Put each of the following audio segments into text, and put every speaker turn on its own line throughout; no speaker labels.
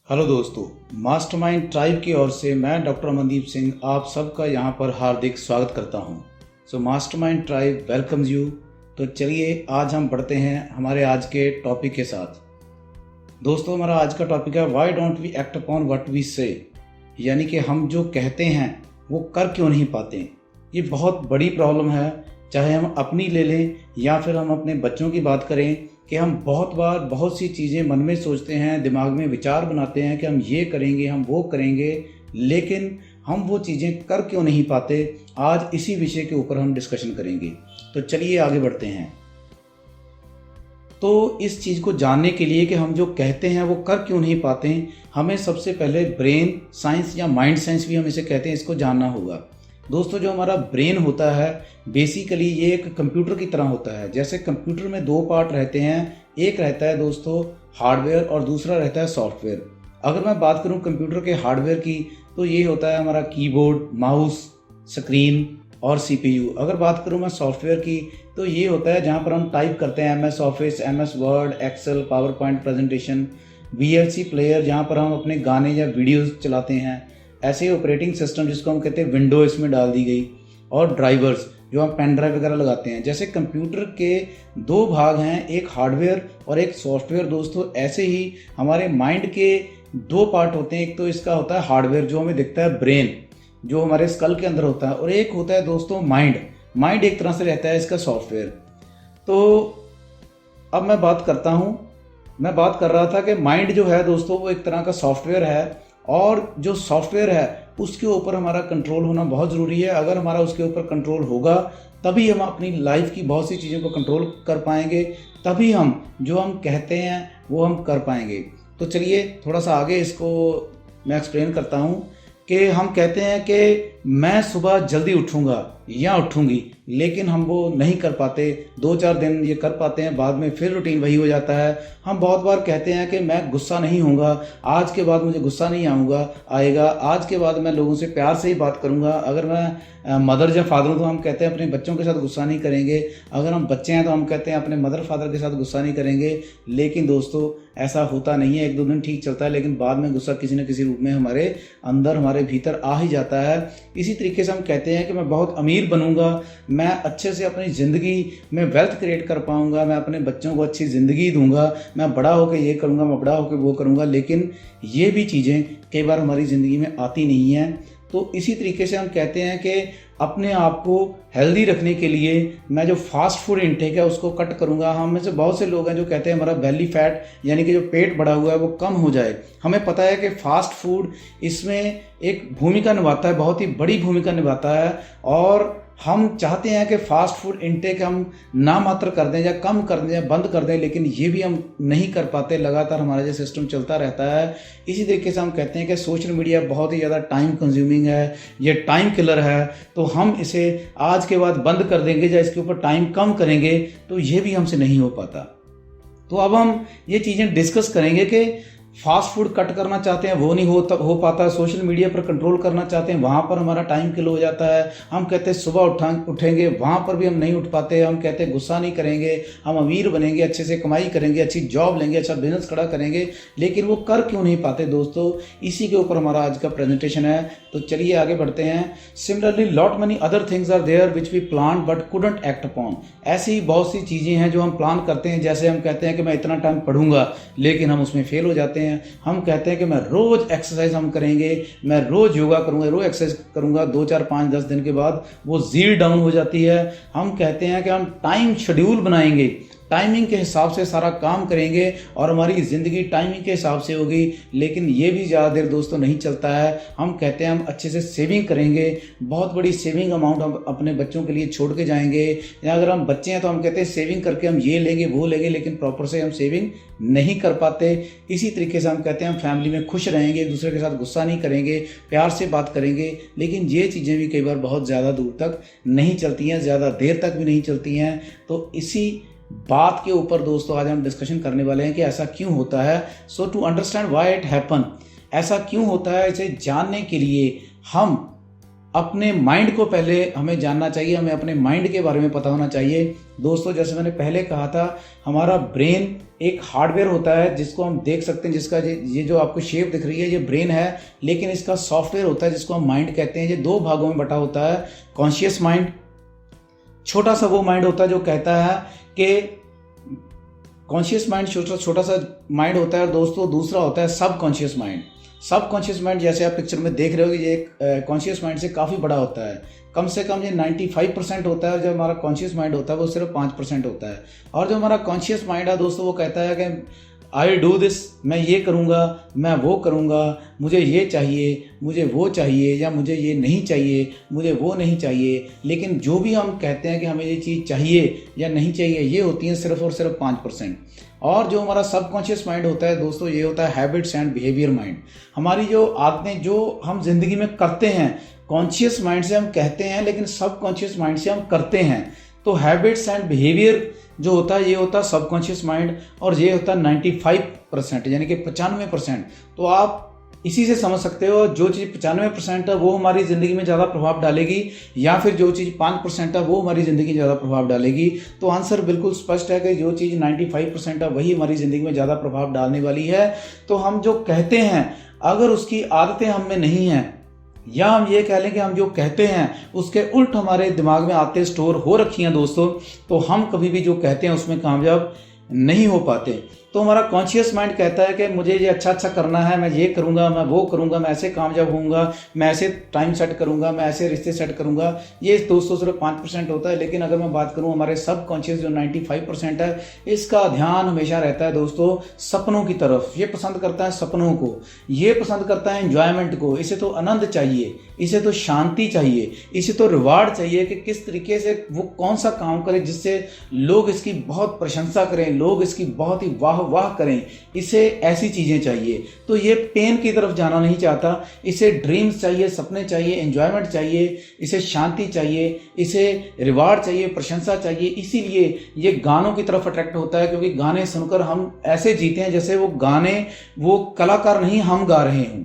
Hello दोस्तों, mastermind tribe की ओर से मैं डॉक्टर अमनदीप सिंह आप सबका यहाँ पर हार्दिक स्वागत करता हूँ। सो मास्टरमाइंड ट्राइब वेलकम्स यू। तो चलिए आज हम बढ़ते हैं हमारे आज के टॉपिक के साथ। दोस्तों, हमारा आज का टॉपिक है why don't we act upon what we say, यानी कि हम जो कहते हैं वो कर क्यों नहीं पाते। ये बहुत बड़ी प्रॉब्लम है, चाहे हम अपनी ले लें या फिर हम अपने बच्चों की बात करें कि हम बहुत बार बहुत सी चीज़ें मन में सोचते हैं, दिमाग में विचार बनाते हैं कि हम ये करेंगे, हम वो करेंगे, लेकिन हम वो चीज़ें कर क्यों नहीं पाते। आज इसी विषय के ऊपर हम डिस्कशन करेंगे। तो चलिए आगे बढ़ते हैं। तो इस चीज़ को जानने के लिए कि हम जो कहते हैं वो कर क्यों नहीं पाते, हमें सबसे पहले ब्रेन साइंस या माइंड साइंस भी हम इसे कहते हैं, इसको जानना होगा। दोस्तों, जो हमारा ब्रेन होता है बेसिकली ये एक कंप्यूटर की तरह होता है। जैसे कंप्यूटर में दो पार्ट रहते हैं, एक रहता है दोस्तों हार्डवेयर और दूसरा रहता है सॉफ्टवेयर। अगर मैं बात करूं कंप्यूटर के हार्डवेयर की तो ये होता है हमारा कीबोर्ड, माउस, स्क्रीन और सीपीयू। अगर बात करूं मैं सॉफ्टवेयर की तो ये होता है जहां पर हम टाइप करते हैं MS office, MS word, excel, power point presentation, VLC player जहां पर हम अपने गाने या वीडियोज़ चलाते हैं। ऐसे ही ऑपरेटिंग सिस्टम जिसको हम कहते हैं विंडो इसमें डाल दी गई, और ड्राइवर्स जो हम पेन ड्राइव वगैरह लगाते हैं। जैसे कंप्यूटर के दो भाग हैं, एक हार्डवेयर और एक सॉफ्टवेयर। दोस्तों, ऐसे ही हमारे माइंड के दो पार्ट होते हैं। एक तो इसका होता है हार्डवेयर जो हमें दिखता है, ब्रेन जो हमारे स्कल के अंदर होता है, और एक होता है दोस्तों माइंड। माइंड एक तरह से रहता है इसका सॉफ्टवेयर। तो अब मैं बात कर रहा था कि माइंड जो है दोस्तों वो एक तरह का सॉफ्टवेयर है, और जो सॉफ्टवेयर है उसके ऊपर हमारा कंट्रोल होना बहुत ज़रूरी है। अगर हमारा उसके ऊपर कंट्रोल होगा तभी हम अपनी लाइफ की बहुत सी चीज़ों को कंट्रोल कर पाएंगे, तभी हम जो हम कहते हैं वो हम कर पाएंगे। तो चलिए थोड़ा सा आगे इसको मैं एक्सप्लेन करता हूँ कि हम कहते हैं कि मैं सुबह जल्दी उठूँगा या उठूँगी, लेकिन हम वो नहीं कर पाते। 2-4 दिन ये कर पाते हैं, बाद में फिर रूटीन वही हो जाता है। हम बहुत बार कहते हैं कि मैं गुस्सा नहीं होऊंगा, आज के बाद मुझे गुस्सा नहीं आएगा, आज के बाद मैं लोगों से प्यार से ही बात करूंगा। अगर मैं मदर या फादर हूँ तो हम कहते हैं अपने बच्चों के साथ गुस्सा नहीं करेंगे। अगर हम बच्चे हैं तो हम कहते हैं अपने मदर फादर के साथ गुस्सा नहीं करेंगे। लेकिन दोस्तों ऐसा होता नहीं है। 1-2 दिन ठीक चलता है, लेकिन बाद में गुस्सा किसी न किसी रूप में हमारे अंदर, हमारे भीतर आ ही जाता है। इसी तरीके से हम कहते हैं कि मैं बहुत अमीर बनूंगा, मैं अच्छे से अपनी ज़िंदगी में वेल्थ क्रिएट कर पाऊंगा, मैं अपने बच्चों को अच्छी ज़िंदगी दूंगा, मैं बड़ा होकर ये करूंगा, मैं बड़ा होकर वो करूंगा। लेकिन ये भी चीज़ें कई बार हमारी ज़िंदगी में आती नहीं हैं। तो इसी तरीके से हम कहते हैं कि अपने आप को हेल्दी रखने के लिए मैं जो फास्ट फूड इंटेक है उसको कट करूंगा। हम में से बहुत से लोग हैं जो कहते हैं हमारा बेली फैट यानी कि जो पेट बढ़ा हुआ है वो कम हो जाए। हमें पता है कि फास्ट फूड इसमें एक भूमिका निभाता है, बहुत ही बड़ी भूमिका निभाता है, और हम चाहते हैं कि फास्ट फूड इंटेक हम ना मात्र कर दें या कम कर दें या बंद कर दें, लेकिन ये भी हम नहीं कर पाते। लगातार हमारा जो सिस्टम चलता रहता है। इसी तरीके से हम कहते हैं कि सोशल मीडिया बहुत ही ज़्यादा टाइम कंज्यूमिंग है, ये टाइम किलर है, तो हम इसे आज के बाद बंद कर देंगे या इसके ऊपर टाइम कम करेंगे, तो ये भी हमसे नहीं हो पाता। तो अब हम ये चीज़ें डिस्कस करेंगे कि फास्ट फूड कट करना चाहते हैं वो नहीं हो पाता, सोशल मीडिया पर कंट्रोल करना चाहते हैं वहाँ पर हमारा टाइम किल हो जाता है। हम कहते हैं सुबह उठेंगे, वहाँ पर भी हम नहीं उठ पाते। हम कहते हैं गुस्सा नहीं करेंगे, हम अमीर बनेंगे, अच्छे से कमाई करेंगे, अच्छी जॉब लेंगे, अच्छा बिजनेस खड़ा करेंगे, लेकिन वो कर क्यों नहीं पाते। दोस्तों इसी के ऊपर हमारा आज का प्रेजेंटेशन है। तो चलिए आगे बढ़ते हैं। Similarly lot money other things are there which we plan but couldn't act upon. ऐसी ही बहुत सी चीज़ें हैं जो हम प्लान करते हैं। जैसे हम कहते हैं कि मैं इतना टाइम पढ़ूंगा, लेकिन हम उसमें फेल हो जाते हैं। हम कहते हैं कि मैं रोज एक्सरसाइज हम करेंगे, मैं रोज योगा करूंगा, रोज एक्सरसाइज करूंगा, 2-4-5-10 दिन के बाद वो जीर डाउन हो जाती है। हम कहते हैं कि हम टाइम शेड्यूल बनाएंगे, टाइमिंग के हिसाब से सारा काम करेंगे और हमारी ज़िंदगी टाइमिंग के हिसाब से होगी, लेकिन ये भी ज़्यादा देर दोस्तों नहीं चलता है। हम कहते हैं हम अच्छे से सेविंग करेंगे, बहुत बड़ी सेविंग अमाउंट हम अपने बच्चों के लिए छोड़ के जाएंगे। या अगर हम बच्चे हैं तो हम कहते हैं सेविंग करके हम ये लेंगे वो लेंगे, लेकिन प्रॉपर से हम सेविंग नहीं कर पाते। इसी तरीके से हम कहते हैं हम फैमिली में खुश रहेंगे, एक दूसरे के साथ गुस्सा नहीं करेंगे, प्यार से बात करेंगे, लेकिन ये चीज़ें भी कई बार बहुत ज़्यादा दूर तक नहीं चलती हैं, ज़्यादा देर तक भी नहीं चलती हैं। तो इसी बात के ऊपर दोस्तों आज हम डिस्कशन करने वाले हैं कि ऐसा क्यों होता है। So to understand why it happen, ऐसा क्यों होता है, इसे जानने के लिए हम अपने माइंड को पहले हमें जानना चाहिए, हमें अपने माइंड के बारे में पता होना चाहिए। दोस्तों जैसे मैंने पहले कहा था, हमारा ब्रेन एक हार्डवेयर होता है जिसको हम देख सकते हैं, जिसका ये जो आपको शेप दिख रही है ये ब्रेन है, लेकिन इसका सॉफ्टवेयर होता है जिसको हम माइंड कहते हैं। ये दो भागों में बटा होता है। कॉन्शियस माइंड, छोटा सा वो माइंड होता है जो कहता है कि कॉन्शियस माइंड छोटा सा माइंड होता है, और दोस्तों दूसरा होता है सब कॉन्शियस माइंड। सब कॉन्शियस माइंड जैसे आप पिक्चर में देख रहे हो कि ये एक कॉन्शियस माइंड से काफ़ी बड़ा होता है। कम से कम ये 95% होता है, जो हमारा कॉन्शियस माइंड होता है वो सिर्फ 5% होता है। और जो हमारा कॉन्शियस माइंड है दोस्तों, वो कहता है कि आई डू दिस, मैं ये करूँगा, मैं वो करूँगा, मुझे ये चाहिए, मुझे वो चाहिए, या मुझे ये नहीं चाहिए, मुझे वो नहीं चाहिए। लेकिन जो भी हम कहते हैं कि हमें ये चीज़ चाहिए या नहीं चाहिए, ये होती है सिर्फ और सिर्फ 5%। और जो हमारा सबकॉन्शियस माइंड होता है दोस्तों, ये होता है हैबिट्स एंड बिहेवियर माइंड। हमारी जो आदतें जो हम जिंदगी में करते हैं, कॉन्शियस माइंड से हम कहते हैं लेकिन सबकॉन्शियस माइंड से हम करते हैं। तो हैबिट्स एंड बिहेवियर जो होता है ये होता है सबकॉन्शियस माइंड, और ये होता है 95%, यानी कि 95%। तो आप इसी से समझ सकते हो जो चीज़ 95% है वो हमारी ज़िंदगी में ज़्यादा प्रभाव डालेगी, या फिर जो चीज़ 5% है वो हमारी ज़िंदगी में ज़्यादा प्रभाव डालेगी। तो आंसर बिल्कुल स्पष्ट है कि जो चीज़ 95% है वही हमारी ज़िंदगी में ज़्यादा प्रभाव डालने वाली है। तो हम जो कहते हैं, अगर उसकी आदतें हम में नहीं हैं, या हम ये कह लें कि हम जो कहते हैं उसके उल्ट हमारे दिमाग में आते स्टोर हो रखी हैं दोस्तों, तो हम कभी भी जो कहते हैं उसमें कामयाब नहीं हो पाते। तो हमारा कॉन्शियस माइंड कहता है कि मुझे ये अच्छा अच्छा करना है, मैं ये करूँगा, मैं वो करूँगा, मैं ऐसे कामयाब होऊंगा, मैं ऐसे टाइम सेट करूँगा, मैं ऐसे रिश्ते सेट करूँगा। ये दोस्तों सिर्फ 5% होता है। लेकिन अगर मैं बात करूँ हमारे सब कॉन्शियस जो 95% है, इसका ध्यान हमेशा रहता है दोस्तों सपनों की तरफ। ये पसंद करता है सपनों को, ये पसंद करता है एंजॉयमेंट को। इसे तो आनंद चाहिए, इसे तो शांति चाहिए, इसे तो रिवार्ड चाहिए कि किस तरीके से वो कौन सा काम करे जिससे लोग इसकी बहुत प्रशंसा करें, लोग इसकी बहुत ही वाह वाह करें। इसे ऐसी चीज़ें चाहिए। तो ये पेन की तरफ जाना नहीं चाहता, इसे ड्रीम्स चाहिए, सपने चाहिए, एंजॉयमेंट चाहिए, इसे शांति चाहिए, इसे रिवार्ड चाहिए, प्रशंसा चाहिए। इसीलिए ये गानों की तरफ अट्रैक्ट होता है, क्योंकि गाने सुनकर हम ऐसे जीते हैं जैसे वो गाने वो कलाकार नहीं हम गा रहे हों।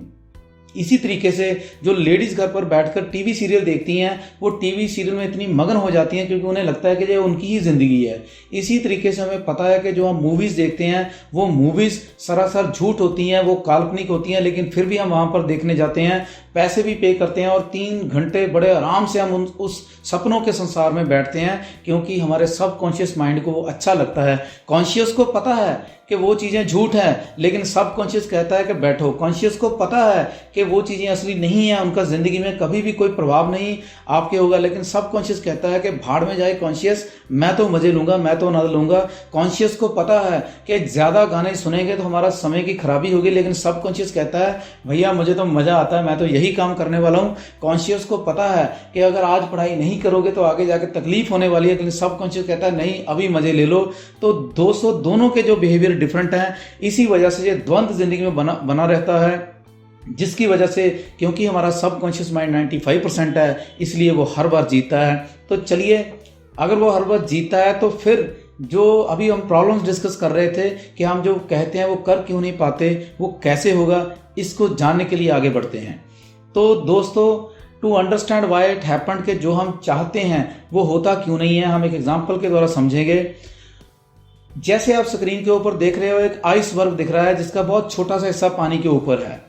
इसी तरीके से जो लेडीज़ घर पर बैठकर टीवी सीरियल देखती हैं, वो टीवी सीरियल में इतनी मगन हो जाती हैं क्योंकि उन्हें लगता है कि ये उनकी ही ज़िंदगी है। इसी तरीके से हमें पता है कि जो हम मूवीज़ देखते हैं वो मूवीज़ सरासर झूठ होती हैं, वो काल्पनिक होती हैं, लेकिन फिर भी हम वहाँ पर देखने जाते हैं, पैसे भी पे करते हैं, और 3 घंटे बड़े आराम से हम उस सपनों के संसार में बैठते हैं, क्योंकि हमारे सबकॉन्शियस माइंड को वो अच्छा लगता है। कॉन्शियस को पता है कि वो चीज़ें झूठ हैं, लेकिन सबकॉन्शियस कहता है कि बैठो। कॉन्शियस को पता है कि वो चीज़ें असली नहीं हैं, उनका ज़िंदगी में कभी भी कोई प्रभाव नहीं आपके होगा, लेकिन सबकॉन्शियस कहता है कि भाड़ में जाए कॉन्शियस, मैं तो मज़े लूँगा, मैं तो आनंद लूँगा। कॉन्शियस को पता है कि ज़्यादा गाने सुनेंगे तो हमारा समय की खराबी होगी, लेकिन सबकॉन्शियस कहता है भैया मुझे तो मज़ा आता है, मैं तो यही काम करने वाला हूँ। कॉन्शियस को पता है कि अगर आज पढ़ाई नहीं करोगे तो आगे जाकर तकलीफ होने वाली है, लेकिन सबकॉन्शियस कहता है नहीं, अभी मज़े ले लो। तो दोस्तों दोनों के जो बिहेवियर डिफरेंट है, इसी वजह से ये द्वंद्व जिंदगी में बना रहता है, जिसकी वजह से, क्योंकि हमारा सबकॉन्शियस माइंड 95% है, इसलिए वो हर बार जीतता है। तो चलिए, अगर वो हर बार जीतता है तो फिर जो अभी हम प्रॉब्लम्स डिस्कस कर रहे थे कि हम जो कहते हैं वो कर क्यों नहीं पाते, वो कैसे होगा, इसको जानने के लिए आगे बढ़ते हैं। तो दोस्तों, to understand why it happened, कि जो हम चाहते हैं वो होता क्यों नहीं है, हम एक एग्जाम्पल के द्वारा समझेंगे। जैसे आप स्क्रीन के ऊपर देख रहे हो, एक आइसबर्ग दिख रहा है जिसका बहुत छोटा सा हिस्सा पानी के ऊपर है,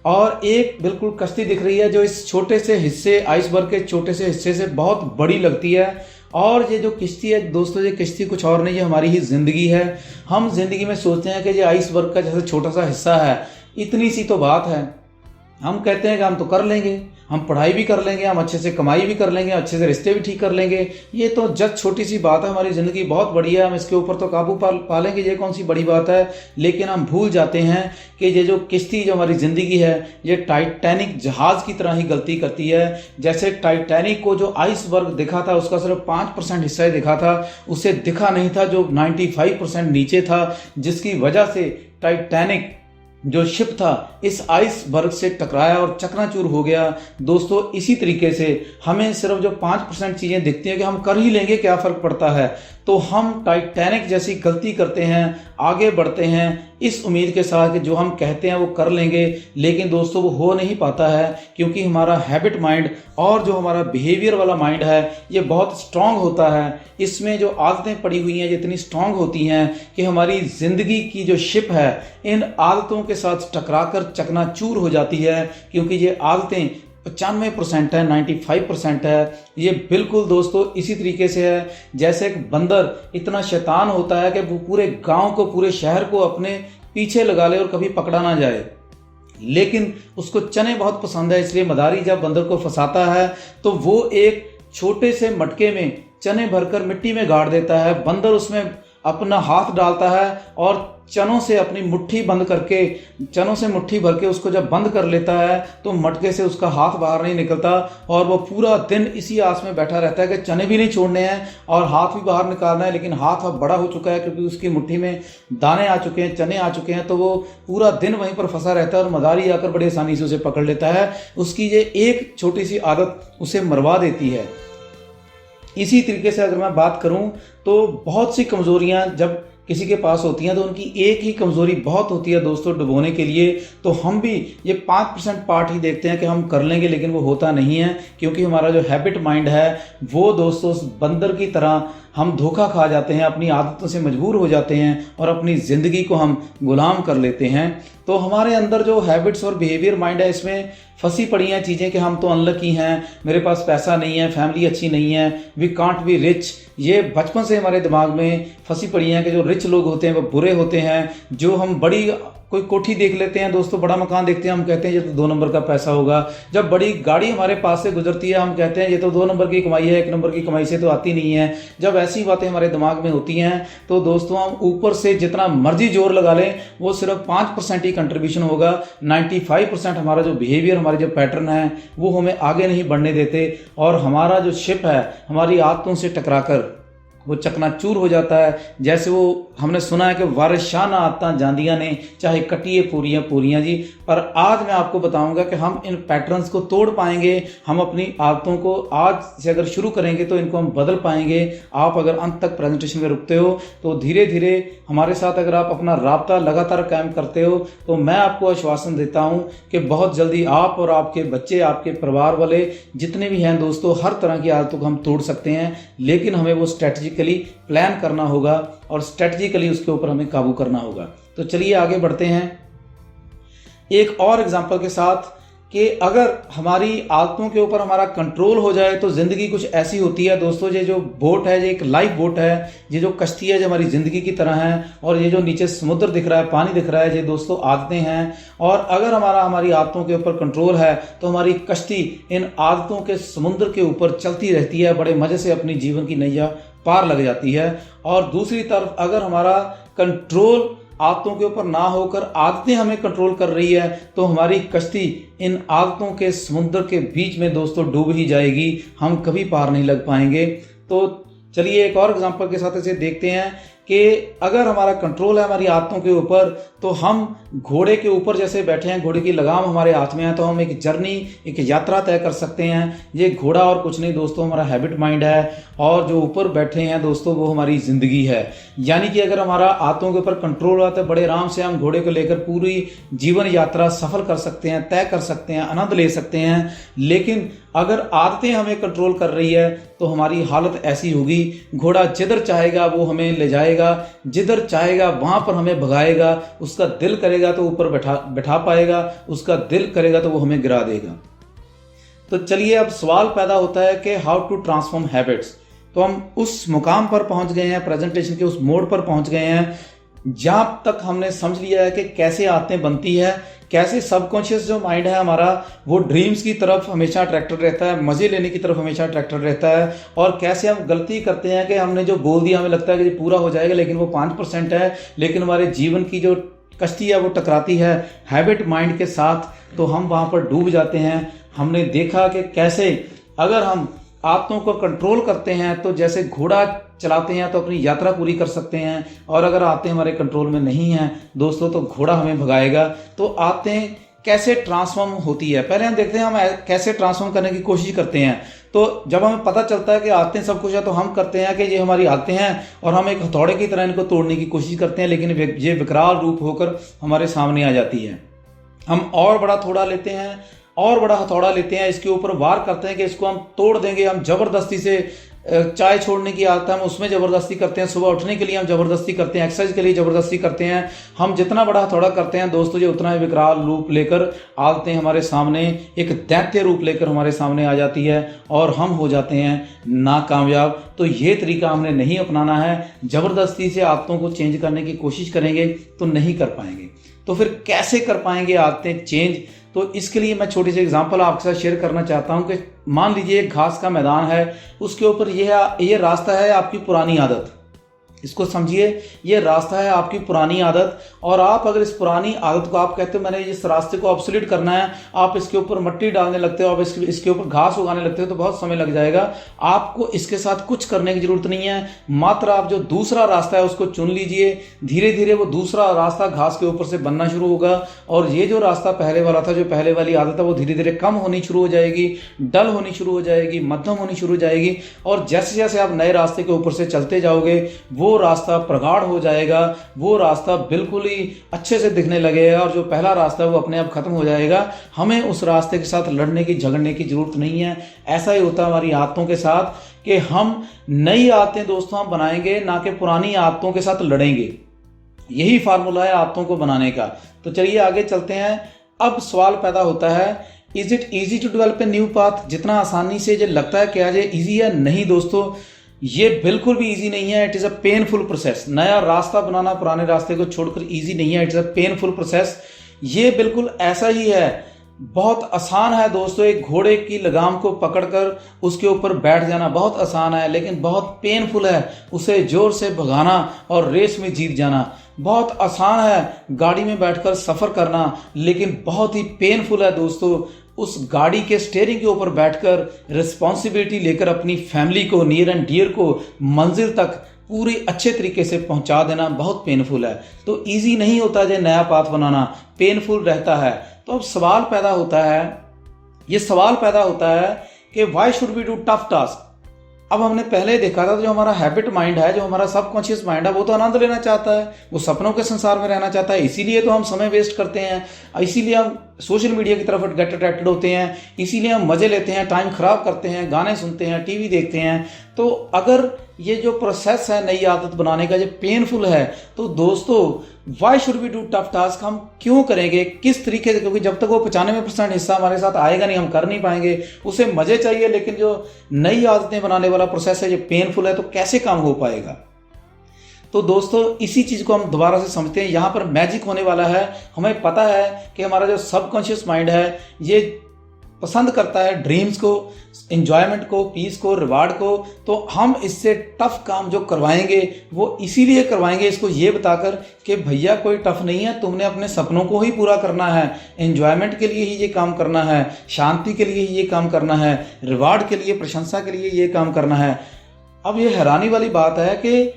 और एक बिल्कुल कश्ती दिख रही है जो इस छोटे से हिस्से, आइसबर्ग के छोटे से हिस्से से बहुत बड़ी लगती है। और ये जो किश्ती है दोस्तों, ये किश्ती कुछ और नहीं, ये हमारी ही जिंदगी है। हम जिंदगी में सोचते हैं कि ये आइसबर्ग का जैसे छोटा सा हिस्सा है, इतनी सी तो बात है। हम कहते हैं कि हम तो कर लेंगे, हम पढ़ाई भी कर लेंगे, हम अच्छे से कमाई भी कर लेंगे, अच्छे से रिश्ते भी ठीक कर लेंगे, ये तो जस्ट छोटी सी बात है, हमारी ज़िंदगी बहुत बड़ी है, हम इसके ऊपर तो काबू पा लेंगे, ये कौन सी बड़ी बात है। लेकिन हम भूल जाते हैं कि ये जो किश्ती जो हमारी ज़िंदगी है, ये टाइटैनिक जहाज़ की तरह ही गलती करती है। जैसे टाइटैनिक को जो आइसबर्ग दिखा था उसका सिर्फ 5% हिस्सा ही दिखा था, उसे दिखा नहीं था जो 95% नीचे था, जिसकी वजह से टाइटैनिक जो शिप था इस आइसबर्ग से टकराया और चकनाचूर हो गया। दोस्तों, इसी तरीके से हमें सिर्फ जो 5% चीज़ें दिखती हैं कि हम कर ही लेंगे, क्या फ़र्क पड़ता है, तो हम टाइटैनिक जैसी गलती करते हैं, आगे बढ़ते हैं इस उम्मीद के साथ कि जो हम कहते हैं वो कर लेंगे, लेकिन दोस्तों वो हो नहीं पाता है, क्योंकि हमारा हैबिट माइंड और जो हमारा बिहेवियर वाला माइंड है ये बहुत स्ट्रांग होता है। इसमें जो आदतें पड़ी हुई हैं ये इतनी स्ट्रांग होती हैं कि हमारी ज़िंदगी की जो शिप है इन आदतों के साथ टकराकर चकनाचूर हो जाती है, क्योंकि ये आदतें 95% है, 95% है। ये बिल्कुल दोस्तों इसी तरीके से है जैसे एक बंदर इतना शैतान होता है कि वो पूरे गांव को, पूरे शहर को अपने पीछे लगा ले और कभी पकड़ा ना जाए, लेकिन उसको चने बहुत पसंद है, इसलिए मदारी जब बंदर को फंसाता है तो वो एक छोटे से मटके में चने भरकर मिट्टी में गाड़ देता है। बंदर उसमें अपना हाथ डालता है और चनों से अपनी मुट्ठी बंद करके, चनों से मुट्ठी भर के उसको जब बंद कर लेता है तो मटके से उसका हाथ बाहर नहीं निकलता और वो पूरा दिन इसी आस में बैठा रहता है कि चने भी नहीं छोड़ने हैं और हाथ भी बाहर निकालना है, लेकिन हाथ अब बड़ा हो चुका है क्योंकि उसकी मुट्ठी में दाने आ चुके हैं, चने आ चुके हैं, तो वो पूरा दिन वहीं पर फंसा रहता है और मदारी आकर बड़ी आसानी से उसे पकड़ लेता है। उसकी ये एक छोटी सी आदत उसे मरवा देती है। इसी तरीके से अगर मैं बात करूं तो बहुत सी कमज़ोरियां जब किसी के पास होती हैं तो उनकी एक ही कमज़ोरी बहुत होती है दोस्तों डुबोने के लिए। तो हम भी ये 5% पार्ट ही देखते हैं कि हम कर लेंगे, लेकिन वो होता नहीं है, क्योंकि हमारा जो हैबिट माइंड है वो दोस्तों बंदर की तरह हम धोखा खा जाते हैं, अपनी आदतों से मजबूर हो जाते हैं और अपनी ज़िंदगी को हम गुलाम कर लेते हैं। तो हमारे अंदर जो हैबिट्स और बिहेवियर माइंड है इसमें फंसी पड़ी हैं चीज़ें कि हम तो अनलकी हैं, मेरे पास पैसा नहीं है, फैमिली अच्छी नहीं है, वी कांट बी रिच। ये बचपन से हमारे दिमाग में फंसी पड़ी हैं कि जो रिच लोग होते हैं वो बुरे होते हैं। जो हम बड़ी कोई कोठी देख लेते हैं दोस्तों, बड़ा मकान देखते हैं, हम कहते हैं ये तो 2 नंबर का पैसा होगा। जब बड़ी गाड़ी हमारे पास से गुजरती है हम कहते हैं ये तो 2 नंबर की कमाई है, 1 नंबर की कमाई से तो आती नहीं है। जब ऐसी बातें हमारे दिमाग में होती हैं तो दोस्तों हम ऊपर से जितना मर्जी जोर लगा लें वो सिर्फ 5% ही कंट्रीब्यूशन होगा। 95% हमारा जो बिहेवियर, हमारे जो पैटर्न है वो हमें आगे नहीं बढ़ने देते और हमारा जो शिप है हमारी आदतों से टकराकर वो चकनाचूर हो जाता है। जैसे वो हमने सुना है कि वारिशां ना आदतां जांदियां ने, चाहे कटिए पूरियां पूरियां जी। पर आज मैं आपको बताऊंगा कि हम इन पैटर्न्स को तोड़ पाएंगे, हम अपनी आदतों को आज से अगर शुरू करेंगे तो इनको हम बदल पाएंगे। आप अगर अंत तक प्रेजेंटेशन में रुकते हो तो धीरे धीरे हमारे साथ अगर आप अपना राब्ता लगातार कायम करते हो तो मैं आपको आश्वासन देता हूं कि बहुत जल्दी आप और आपके बच्चे, आपके परिवार वाले जितने भी हैं दोस्तों, हर तरह की आदतों को हम तोड़ सकते हैं। लेकिन हमें वो स्ट्रेटजिकली प्लान करना होगा और स्ट्रेटजिकली उसके ऊपर हमें काबू करना होगा। तो चलिए आगे बढ़ते हैं एक और एग्जांपल के साथ कि अगर हमारी आदतों के ऊपर हमारा कंट्रोल हो जाए तो ज़िंदगी कुछ ऐसी होती है दोस्तों। ये जो बोट है, ये एक लाइफ बोट है, ये जो कश्ती है जो हमारी ज़िंदगी की तरह है, और ये जो नीचे समुद्र दिख रहा है, पानी दिख रहा है, ये दोस्तों आदतें हैं। और अगर हमारी आदतों के ऊपर कंट्रोल है तो हमारी कश्ती इन आदतों के समुद्र के ऊपर चलती रहती है, बड़े मज़े से अपनी जीवन की नैया पार लग जाती है। और दूसरी तरफ अगर हमारा कंट्रोल आदतों के ऊपर ना होकर आदतें हमें कंट्रोल कर रही है तो हमारी कश्ती इन आदतों के समुद्र के बीच में दोस्तों डूब ही जाएगी, हम कभी पार नहीं लग पाएंगे। तो चलिए एक और एग्जांपल के साथ इसे देखते हैं कि अगर हमारा कंट्रोल है हमारी आदतों के ऊपर तो हम घोड़े के ऊपर जैसे बैठे हैं, घोड़े की लगाम हमारे हाथ में है, तो हम एक जर्नी, एक यात्रा तय कर सकते हैं। ये घोड़ा और कुछ नहीं दोस्तों, हमारा हैबिट माइंड है, और जो ऊपर बैठे हैं दोस्तों वो हमारी ज़िंदगी है। यानी कि अगर हमारा आदतों के ऊपर कंट्रोल हुआ तो बड़े आराम से हम घोड़े को लेकर पूरी जीवन यात्रा सफल कर सकते हैं, तय कर सकते हैं, आनंद ले सकते हैं। लेकिन अगर आदतें हमें कंट्रोल कर रही है तो हमारी हालत ऐसी होगी, घोड़ा जिधर चाहेगा वो हमें ले जाएगा, जिधर चाहेगा वहां पर हमें भगाएगा, उसका दिल करेगा तो ऊपर बैठा पाएगा, उसका दिल करेगा तो वो हमें गिरा देगा। तो चलिए अब सवाल पैदा होता है कि हाउ टू ट्रांसफॉर्म हैबिट्स। तो हम उस मुकाम पर पहुंच गए हैं, प्रेजेंटेशन के उस मोड पर पहुंच गए हैं जहां तक हमने समझ लिया है कि कैसे आदतें बनती है, कैसे सबकॉन्शियस जो माइंड है हमारा वो ड्रीम्स की तरफ हमेशा अट्रैक्टेड रहता है, मजे लेने की तरफ हमेशा अट्रैक्टेड रहता है, और कैसे हम गलती करते हैं कि हमने जो बोल दिया हमें लगता है कि ये पूरा हो जाएगा, लेकिन वो 5% है। लेकिन हमारे जीवन की जो कश्ती है वो टकराती है हैबिट माइंड के साथ, तो हम वहां पर डूब जाते हैं। हमने देखा कि कैसे अगर हम आदतों को कंट्रोल करते हैं तो जैसे घोड़ा चलाते हैं तो अपनी यात्रा पूरी कर सकते हैं, और अगर आदतें हमारे कंट्रोल में नहीं हैं दोस्तों तो घोड़ा हमें भगाएगा। तो आदतें कैसे ट्रांसफॉर्म होती है। पहले हम देखते हैं हम कैसे ट्रांसफॉर्म करने की कोशिश करते हैं। तो जब हमें पता चलता है कि आदतें सब कुछ है, तो हम करते हैं कि ये हमारी आदतें हैं और हम एक हथौड़े की तरह इनको तोड़ने की कोशिश करते हैं, लेकिन ये विकराल रूप होकर हमारे सामने आ जाती है। हम और बड़ा हथौड़ा लेते हैं, और बड़ा हथौड़ा लेते हैं, इसके ऊपर वार करते हैं कि इसको हम तोड़ देंगे। हम जबरदस्ती से चाय छोड़ने की आदत है, हम उसमें ज़बरदस्ती करते हैं, सुबह उठने के लिए हम ज़बरदस्ती करते हैं, एक्सरसाइज के लिए ज़बरदस्ती करते हैं। हम जितना बड़ा हथौड़ा करते हैं दोस्तों, ये उतना ही विकराल रूप लेकर आदतें हमारे सामने, एक दैत्य रूप लेकर हमारे सामने आ जाती है और हम हो जाते हैं नाकामयाब। तो ये तरीका हमने नहीं अपनाना है। ज़बरदस्ती से आदतों को चेंज करने की कोशिश करेंगे तो नहीं कर पाएंगे। तो फिर कैसे कर पाएंगे आदतें चेंज? तो इसके लिए मैं छोटी सी एग्जांपल आपके साथ शेयर करना चाहता हूं कि मान लीजिए एक घास का मैदान है, उसके ऊपर ये रास्ता है आपकी पुरानी आदत। इसको समझिए, ये रास्ता है आपकी पुरानी आदत, और आप अगर इस पुरानी आदत को, आप कहते हो मैंने इस रास्ते को ऑब्सोलीट करना है, आप इसके ऊपर मिट्टी डालने लगते हो, आप इसके ऊपर घास उगाने लगते हो, तो बहुत समय लग जाएगा। आपको इसके साथ कुछ करने की जरूरत नहीं है, मात्र आप जो दूसरा रास्ता है उसको चुन लीजिए। धीरे धीरे वो दूसरा रास्ता घास के ऊपर से बनना शुरू होगा, और ये जो रास्ता पहले वाला था, जो पहले वाली आदत है, वो धीरे धीरे कम होनी शुरू हो जाएगी, डल होनी शुरू हो जाएगी, मध्यम होनी शुरू हो जाएगी। और जैसे जैसे आप नए रास्ते के ऊपर से चलते जाओगे, वो रास्ता प्रगाढ़ हो जाएगा, वो रास्ता बिल्कुल ही अच्छे से दिखने लगेगा, और जो पहला रास्ता है वो अपने आप खत्म हो जाएगा। हमें उस रास्ते के साथ लड़ने की, झगड़ने की जरूरत नहीं है। ऐसा ही होता है हमारी आदतों के साथ कि हम नई आदतें दोस्तों हम बनाएंगे, ना कि पुरानी आदतों के साथ लड़ेंगे। यही फार्मूला है आदतों को बनाने का। तो चलिए आगे चलते हैं। अब सवाल पैदा होता है, is it easy to develop a new path? जितना आसानी से ये लगता है, क्या ये ईजी है? नहीं दोस्तों, ये बिल्कुल भी इजी नहीं है। It is a painful process. नया रास्ता बनाना पुराने रास्ते को छोड़कर इजी नहीं है। It is a painful process. ये बिल्कुल ऐसा ही है, बहुत आसान है दोस्तों। एक घोड़े की लगाम को पकड़कर उसके ऊपर बैठ जाना बहुत आसान है, लेकिन बहुत पेनफुल है उसे जोर से भगाना और रेस में जीत जाना। बहुत आसान है गाड़ी में बैठकर सफ़र करना, लेकिन बहुत ही पेनफुल है दोस्तों उस गाड़ी के स्टीयरिंग के ऊपर बैठकर रिस्पॉन्सिबिलिटी लेकर अपनी फैमिली को, नियर एंड डियर को मंजिल तक पूरी अच्छे तरीके से पहुंचा देना बहुत पेनफुल है। तो इजी नहीं होता जो नया पाथ बनाना, पेनफुल रहता है। तो अब सवाल पैदा होता है, ये सवाल पैदा होता है कि why should we do tough task? अब हमने पहले देखा था, जो हमारा हैबिट माइंड है, जो हमारा सबकॉन्शियस माइंड है, वो तो आनंद लेना चाहता है, वो सपनों के संसार में रहना चाहता है। इसीलिए तो हम समय वेस्ट करते हैं, इसीलिए हम सोशल मीडिया की तरफ गेट अट्रैक्टेड होते हैं, इसीलिए हम मजे लेते हैं, टाइम खराब करते हैं, गाने सुनते हैं, टीवी देखते हैं। तो अगर ये जो प्रोसेस है नई आदत बनाने का, ये पेनफुल है, तो दोस्तों why should we do tough task? हम क्यों करेंगे, किस तरीके से? क्योंकि जब तक वो 95% हिस्सा हमारे साथ आएगा नहीं, हम कर नहीं पाएंगे। उसे मजे चाहिए, लेकिन जो नई आदतें बनाने वाला प्रोसेस है ये पेनफुल है, तो कैसे काम हो पाएगा? तो दोस्तों इसी चीज़ को हम दोबारा से समझते हैं। यहाँ पर मैजिक होने वाला है। हमें पता है कि हमारा जो सबकॉन्शियस माइंड है ये पसंद करता है ड्रीम्स को, एंजॉयमेंट को, पीस को, रिवार्ड को। तो हम इससे टफ काम जो करवाएंगे वो इसीलिए करवाएंगे इसको ये बताकर कि भैया कोई टफ नहीं है, तुमने अपने सपनों को ही पूरा करना है, एंजॉयमेंट के लिए ही ये काम करना है, शांति के लिए ही ये काम करना है, रिवार्ड के लिए, प्रशंसा के लिए ये काम करना है। अब ये हैरानी वाली बात है कि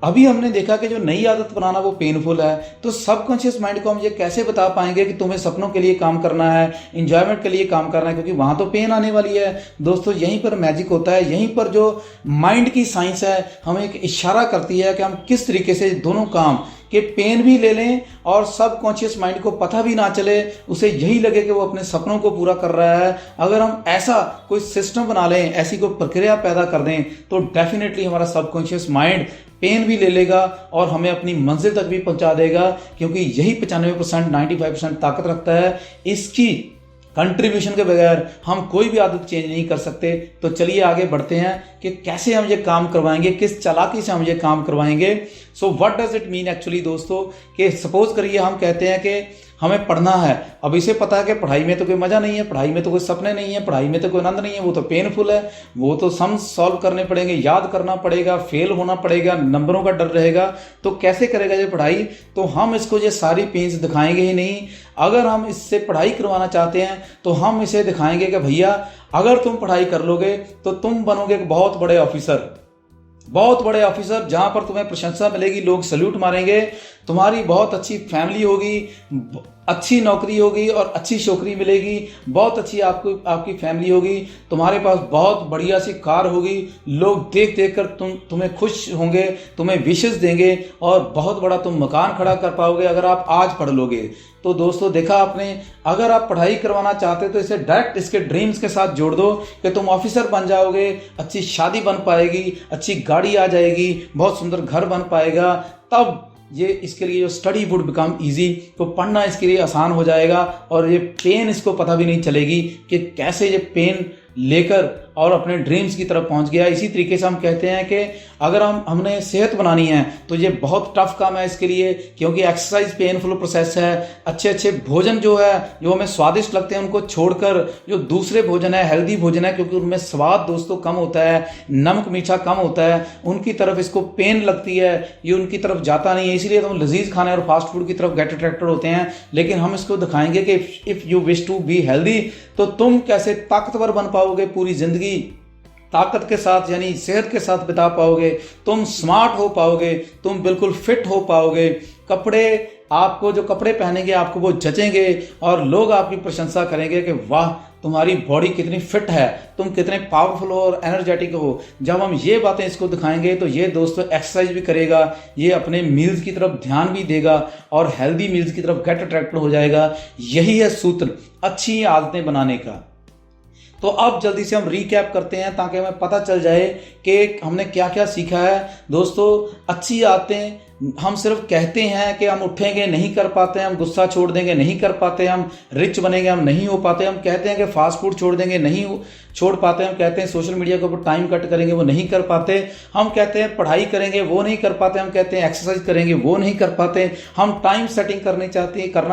अभी हमने देखा कि जो नई आदत बनाना वो पेनफुल है, तो सबकॉन्शियस माइंड को हम ये कैसे बता पाएंगे कि तुम्हें सपनों के लिए काम करना है, एंजॉयमेंट के लिए काम करना है, क्योंकि वहां तो पेन आने वाली है। दोस्तों यहीं पर मैजिक होता है, यहीं पर जो माइंड की साइंस है हमें एक इशारा करती है कि हम किस तरीके से दोनों काम कि पेन भी ले लें और सबकॉन्शियस माइंड को पता भी ना चले, उसे यही लगे कि वो अपने सपनों को पूरा कर रहा है। अगर हम ऐसा कोई सिस्टम बना लें, ऐसी कोई प्रक्रिया पैदा कर दें, तो डेफिनेटली हमारा सबकॉन्शियस माइंड पेन भी ले लेगा और हमें अपनी मंजिल तक भी पहुंचा देगा, क्योंकि यही 95% 95% ताकत रखता है। इसकी कंट्रीब्यूशन के बगैर हम कोई भी आदत चेंज नहीं कर सकते। तो चलिए आगे बढ़ते हैं कि कैसे हम ये काम करवाएंगे, किस चालाकी से हम ये काम करवाएंगे। So what does it mean actually दोस्तों, कि सपोज करिए हम कहते हैं कि हमें पढ़ना है। अब इसे पता है कि पढ़ाई में तो कोई मजा नहीं है, पढ़ाई में तो कोई सपने नहीं है, पढ़ाई में तो कोई आनंद नहीं है, वो तो पेनफुल है, वो तो सम सॉल्व करने पड़ेंगे, याद करना पड़ेगा, फेल होना पड़ेगा, नंबरों का डर रहेगा। तो कैसे करेगा ये पढ़ाई? तो हम इसको ये सारी पेन्स दिखाएंगे ही नहीं। अगर हम इससे पढ़ाई करवाना चाहते हैं तो हम इसे दिखाएंगे कि भैया अगर तुम पढ़ाई कर लोगे तो तुम बनोगे एक बहुत बड़े ऑफिसर, बहुत बड़े ऑफिसर, जहां पर तुम्हें प्रशंसा मिलेगी, लोग सल्यूट मारेंगे, तुम्हारी बहुत अच्छी फैमिली होगी, अच्छी नौकरी होगी और अच्छी छोकरी मिलेगी, बहुत अच्छी आपको आपकी फैमिली होगी, तुम्हारे पास बहुत बढ़िया सी कार होगी, लोग देख देख कर तुम्हें खुश होंगे, तुम्हें विशेष देंगे और बहुत बड़ा तुम मकान खड़ा कर पाओगे अगर आप आज पढ़ लोगे। तो दोस्तों देखा आपने, अगर आप पढ़ाई करवाना चाहते हो तो इसे डायरेक्ट इसके ड्रीम्स के साथ जोड़ दो कि तुम ऑफिसर बन जाओगे, अच्छी शादी बन पाएगी, अच्छी गाड़ी आ जाएगी, बहुत सुंदर घर बन पाएगा, तब ये इसके लिए जो स्टडी वुड बिकम इजी, तो पढ़ना इसके लिए आसान हो जाएगा और ये पेन इसको पता भी नहीं चलेगी कि कैसे ये पेन लेकर और अपने ड्रीम्स की तरफ पहुंच गया। इसी तरीके से हम कहते हैं कि अगर हमने सेहत बनानी है तो ये बहुत टफ काम है इसके लिए, क्योंकि एक्सरसाइज पेनफुल प्रोसेस है। अच्छे अच्छे भोजन जो है, जो हमें स्वादिष्ट लगते हैं, उनको छोड़कर जो दूसरे भोजन है, हेल्दी भोजन है, क्योंकि उनमें स्वाद दोस्तों कम होता है, नमक मीठा कम होता है, उनकी तरफ इसको पेन लगती है, ये उनकी तरफ जाता नहीं है, इसलिए तो हम लजीज खाने और फास्ट फूड की तरफ गेट अट्रैक्टेड होते हैं। लेकिन हम इसको दिखाएंगे कि if you wish to be healthy, तो तुम कैसे ताकतवर बन पाओगे, पूरी जिंदगी ताकत के साथ यानी सेहत के साथ बिता पाओगे, तुम स्मार्ट हो पाओगे, तुम बिल्कुल फिट हो पाओगे। कपड़े, आपको जो कपड़े पहनेंगे आपको वो जचेंगे और लोग आपकी प्रशंसा करेंगे कि वाह तुम्हारी बॉडी कितनी फिट है, तुम कितने पावरफुल हो और एनर्जेटिक हो। जब हम ये बातें इसको दिखाएंगे तो ये दोस्तों एक्सरसाइज भी करेगा, ये अपने मील्स की तरफ ध्यान भी देगा और हेल्दी मील्स की तरफ गेट अट्रैक्टेड हो जाएगा। यही है सूत्र अच्छी आदतें बनाने का। तो अब जल्दी से हम रीकैप करते हैं ताकि हमें पता चल जाए कि हमने क्या क्या सीखा है। दोस्तों अच्छी आदतें हम सिर्फ कहते हैं कि हम उठेंगे नहीं कर पाते, हम गुस्सा छोड़ देंगे नहीं कर पाते, हम रिच बनेंगे हम नहीं हो पाते, हम कहते हैं कि फास्ट फूड छोड़ देंगे नहीं छोड़ पाते, हम कहते हैं सोशल मीडिया के ऊपर टाइम कट करेंगे वो नहीं कर पाते, हम कहते हैं पढ़ाई करेंगे वो नहीं कर पाते, हम कहते हैं एक्सरसाइज करेंगे वो नहीं कर पाते, हम टाइम सेटिंग करना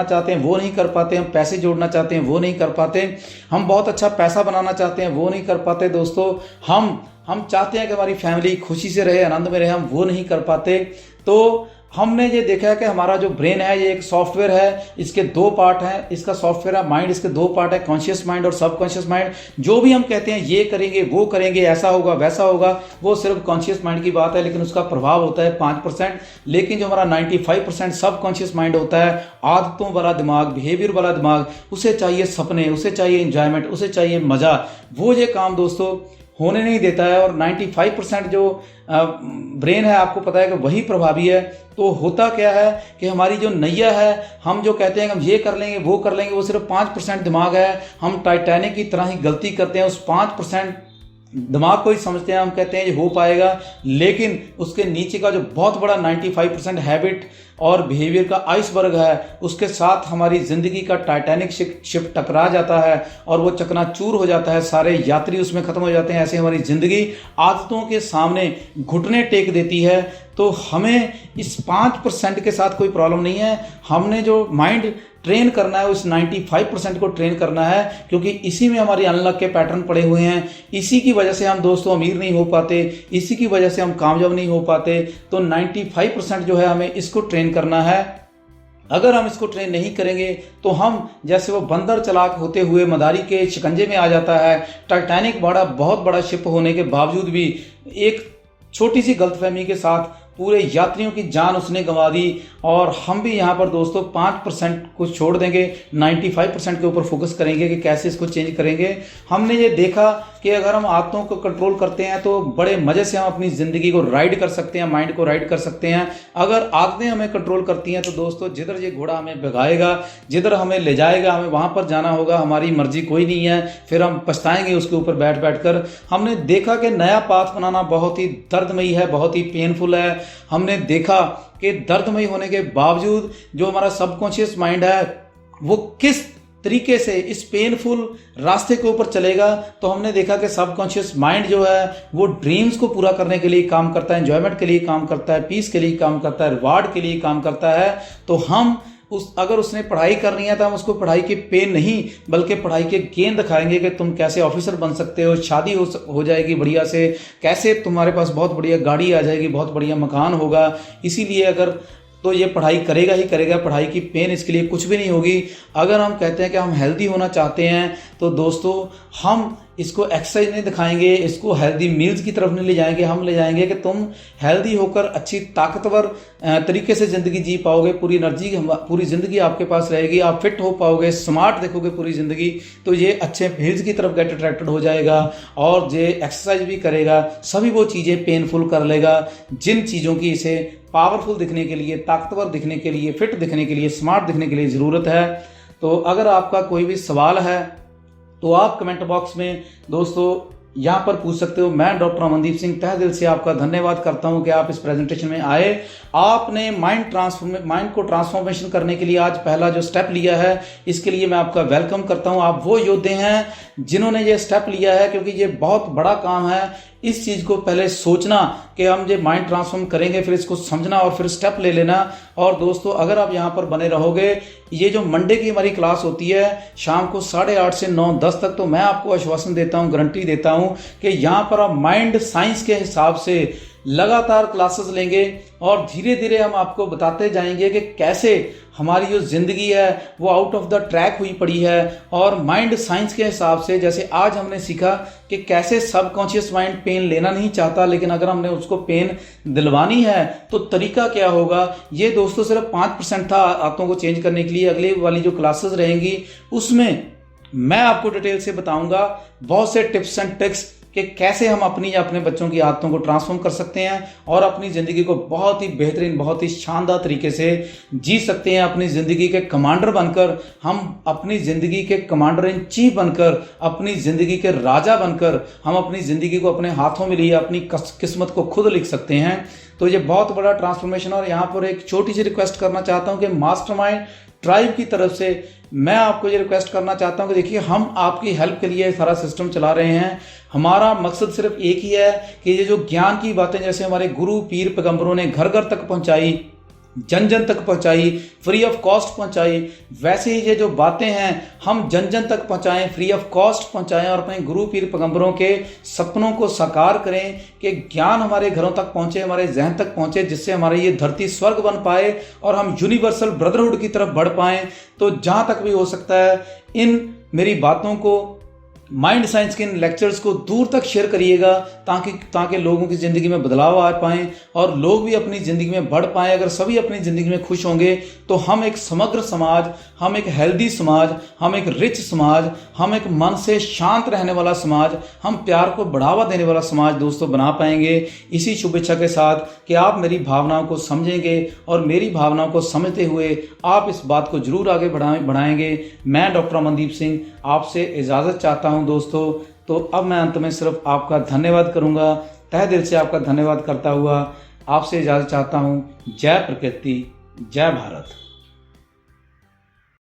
चाहते हैं वो नहीं कर पाते, हम पैसे जोड़ना चाहते हैं वो नहीं कर पाते, हम बहुत अच्छा पैसा बनाना चाहते हैं वो नहीं कर पाते। दोस्तों हम चाहते हैं कि हमारी फैमिली खुशी से रहे, आनंद में रहे, हम वो नहीं कर पाते। तो हमने ये देखा है कि हमारा जो ब्रेन है ये एक सॉफ्टवेयर है, इसके दो पार्ट हैं, इसका सॉफ्टवेयर है माइंड, इसके दो पार्ट है कॉन्शियस माइंड और सबकॉन्शियस माइंड। जो भी हम कहते हैं ये करेंगे वो करेंगे, ऐसा होगा वैसा होगा, वो सिर्फ कॉन्शियस माइंड की बात है, लेकिन उसका प्रभाव होता है 5%। लेकिन जो हमारा 95% सबकॉन्शियस माइंड होता है, आदतों वाला दिमाग, बिहेवियर वाला दिमाग, उसे चाहिए सपने, उसे चाहिए इंजॉयमेंट, उसे चाहिए मजा, वो ये काम दोस्तों होने नहीं देता है। और 95% जो ब्रेन है आपको पता है कि वही प्रभावी है। तो होता क्या है कि हमारी जो नैया है, हम जो कहते हैं कि हम ये कर लेंगे वो कर लेंगे, वो सिर्फ 5% दिमाग है। हम टाइटैनिक की तरह ही गलती करते हैं, उस 5% दिमाग को ही समझते हैं, हम कहते हैं ये हो पाएगा, लेकिन उसके नीचे का जो बहुत बड़ा 95% हैबिट और बिहेवियर का आइसबर्ग है, उसके साथ हमारी जिंदगी का टाइटैनिक शिप टकरा जाता है और वो चकनाचूर हो जाता है, सारे यात्री उसमें खत्म हो जाते हैं। ऐसे हमारी जिंदगी आदतों के सामने घुटने टेक देती है। तो हमें इस 5% के साथ कोई प्रॉब्लम नहीं है, हमने जो माइंड ट्रेन करना है उस 95% को ट्रेन करना है, क्योंकि इसी में हमारी अनलॉक के पैटर्न पड़े हुए हैं। इसी की वजह से हम दोस्तों अमीर नहीं हो पाते, इसी की वजह से हम कामयाब नहीं हो पाते। तो 95% जो है हमें इसको ट्रेन करना है। अगर हम इसको ट्रेन नहीं करेंगे तो हम जैसे वो बंदर चालाक होते हुए मदारी के शिकंजे में आ जाता है। टाइटैनिक बहुत बड़ा शिप होने के बावजूद भी एक छोटी सी गलतफहमी के साथ पूरे यात्रियों की जान उसने गंवा दी। और हम भी यहाँ पर दोस्तों 5% को छोड़ देंगे, 95% के ऊपर फोकस करेंगे कि कैसे इसको चेंज करेंगे। हमने ये देखा कि अगर हम आदतों को कंट्रोल करते हैं तो बड़े मज़े से हम अपनी ज़िंदगी को राइड कर सकते हैं, माइंड को राइड कर सकते हैं। अगर आदतें हमें कंट्रोल करती हैं तो दोस्तों जिधर ये घोड़ा हमें भगाएगा, जिधर हमें ले जाएगा, हमें वहाँ पर जाना होगा, हमारी मर्जी कोई नहीं है, फिर हम पछताएंगे उसके ऊपर बैठ बैठ कर। हमने देखा कि नया पाथ बनाना बहुत ही दर्दमयी है, बहुत ही पेनफुल है। हमने देखा कि दर्दमयी होने के बावजूद जो हमारा सबकॉन्शियस माइंड है वो किस तरीके से इस पेनफुल रास्ते के ऊपर चलेगा। तो हमने देखा कि सबकॉन्शियस माइंड जो है वो ड्रीम्स को पूरा करने के लिए काम करता है, एंजॉयमेंट के लिए काम करता है, पीस के लिए काम करता है, रिवार्ड के लिए काम करता है। तो हम अगर उसने पढ़ाई करनी है तो हम उसको पढ़ाई के पेन नहीं बल्कि पढ़ाई के गेन दिखाएंगे कि तुम कैसे ऑफिसर बन सकते हो, शादी हो जाएगी बढ़िया से, कैसे तुम्हारे पास बहुत बढ़िया गाड़ी आ जाएगी, बहुत बढ़िया मकान होगा। इसीलिए अगर तो ये पढ़ाई करेगा ही करेगा, पढ़ाई की पेन इसके लिए कुछ भी नहीं होगी। अगर हम कहते हैं कि हम हेल्दी होना चाहते हैं तो दोस्तों हम इसको एक्सरसाइज नहीं दिखाएंगे, इसको हेल्दी मील्स की तरफ नहीं ले जाएंगे, हम ले जाएंगे कि तुम हेल्दी होकर अच्छी ताकतवर तरीके से ज़िंदगी जी पाओगे, पूरी एनर्जी पूरी ज़िंदगी आपके पास रहेगी, आप फिट हो पाओगे, स्मार्ट देखोगे पूरी ज़िंदगी, तो ये अच्छे मील्स की तरफ गेट अट्रैक्टेड हो जाएगा और ये एक्सरसाइज भी करेगा, सभी वो चीज़ें पेनफुल कर लेगा जिन चीज़ों की इसे पावरफुल दिखने के लिए, ताकतवर दिखने के लिए, फिट दिखने के लिए, स्मार्ट दिखने के लिए ज़रूरत है। तो अगर आपका कोई भी सवाल है तो आप कमेंट बॉक्स में दोस्तों यहाँ पर पूछ सकते हो। मैं डॉक्टर अमनदीप सिंह तहे दिल से आपका धन्यवाद करता हूँ कि आप इस प्रेजेंटेशन में आए। आपने माइंड को ट्रांसफॉर्मेशन करने के लिए आज पहला जो स्टेप लिया है, इसके लिए मैं आपका वेलकम करता हूँ। आप वो योद्धे हैं जिन्होंने ये स्टेप लिया है, क्योंकि ये बहुत बड़ा काम है। इस चीज़ को पहले सोचना कि हम ये माइंड ट्रांसफॉर्म करेंगे, फिर इसको समझना और फिर स्टेप ले लेना। और दोस्तों अगर आप यहाँ पर बने रहोगे, ये जो मंडे की हमारी क्लास होती है शाम को 8:30 से 9:10 तक, तो मैं आपको आश्वासन देता हूँ, गारंटी देता हूँ कि यहाँ पर आप माइंड साइंस के हिसाब से लगातार क्लासेस लेंगे और धीरे धीरे हम आपको बताते जाएंगे कि कैसे हमारी जो ज़िंदगी है वो आउट ऑफ द ट्रैक हुई पड़ी है। और माइंड साइंस के हिसाब से, जैसे आज हमने सीखा कि कैसे सबकॉन्शियस माइंड पेन लेना नहीं चाहता, लेकिन अगर हमने उसको पेन दिलवानी है तो तरीका क्या होगा। ये दोस्तों सिर्फ 5% था आदतों को चेंज करने के लिए। अगली वाली जो क्लासेस रहेंगी उसमें मैं आपको डिटेल से बताऊंगा बहुत से टिप्स एंड ट्रिक्स कि कैसे हम अपनी या अपने बच्चों की आदतों को ट्रांसफॉर्म कर सकते हैं और अपनी ज़िंदगी को बहुत ही बेहतरीन, बहुत ही शानदार तरीके से जी सकते हैं। अपनी ज़िंदगी के कमांडर बनकर, हम अपनी ज़िंदगी के कमांडर इन चीफ बनकर, अपनी ज़िंदगी के राजा बनकर हम अपनी ज़िंदगी को अपने हाथों में लिए अपनी किस्मत को खुद लिख सकते हैं। तो ये बहुत बड़ा ट्रांसफॉर्मेशन। और यहाँ पर एक छोटी सी रिक्वेस्ट करना चाहता हूँ कि मास्टरमाइंड ट्राइब की तरफ से मैं आपको ये रिक्वेस्ट करना चाहता हूं कि देखिए, हम आपकी हेल्प के लिए सारा सिस्टम चला रहे हैं। हमारा मकसद सिर्फ एक ही है कि ये जो ज्ञान की बातें जैसे हमारे गुरु पीर पैगंबरों ने घर घर तक पहुंचाई, जन जन तक पहुंचाई, फ्री ऑफ कॉस्ट पहुंचाई, वैसे ही ये जो बातें हैं हम जन जन तक पहुंचाएं, फ्री ऑफ कॉस्ट पहुंचाएं और अपने गुरु पीर पैगंबरों के सपनों को साकार करें कि ज्ञान हमारे घरों तक पहुंचे, हमारे जहन तक पहुंचे, जिससे हमारी ये धरती स्वर्ग बन पाए और हम यूनिवर्सल ब्रदरहुड की तरफ बढ़ पाएं। तो जहां तक भी हो सकता है इन मेरी बातों को, माइंड साइंस के इन लेक्चर्स को दूर तक शेयर करिएगा ताकि लोगों की ज़िंदगी में बदलाव आ पाएँ और लोग भी अपनी ज़िंदगी में बढ़ पाएँ। अगर सभी अपनी ज़िंदगी में खुश होंगे तो हम एक समग्र समाज, हम एक हेल्दी समाज, हम एक रिच समाज, हम एक मन से शांत रहने वाला समाज, हम प्यार को बढ़ावा देने वाला समाज दोस्तों बना पाएंगे। इसी शुभेच्छा के साथ कि आप मेरी भावनाओं को समझेंगे और मेरी भावनाओं को समझते हुए आप इस बात को जरूर आगे बढ़ाएंगे। मैं डॉक्टर अमनदीप सिंह आपसे इजाज़त चाहता हूं दोस्तों। तो अब मैं अंत में सिर्फ आपका धन्यवाद करूंगा, तहे दिल से आपका धन्यवाद करता हुआ आपसे इजाज़त चाहता हूं। जय प्रकृति, जय भारत।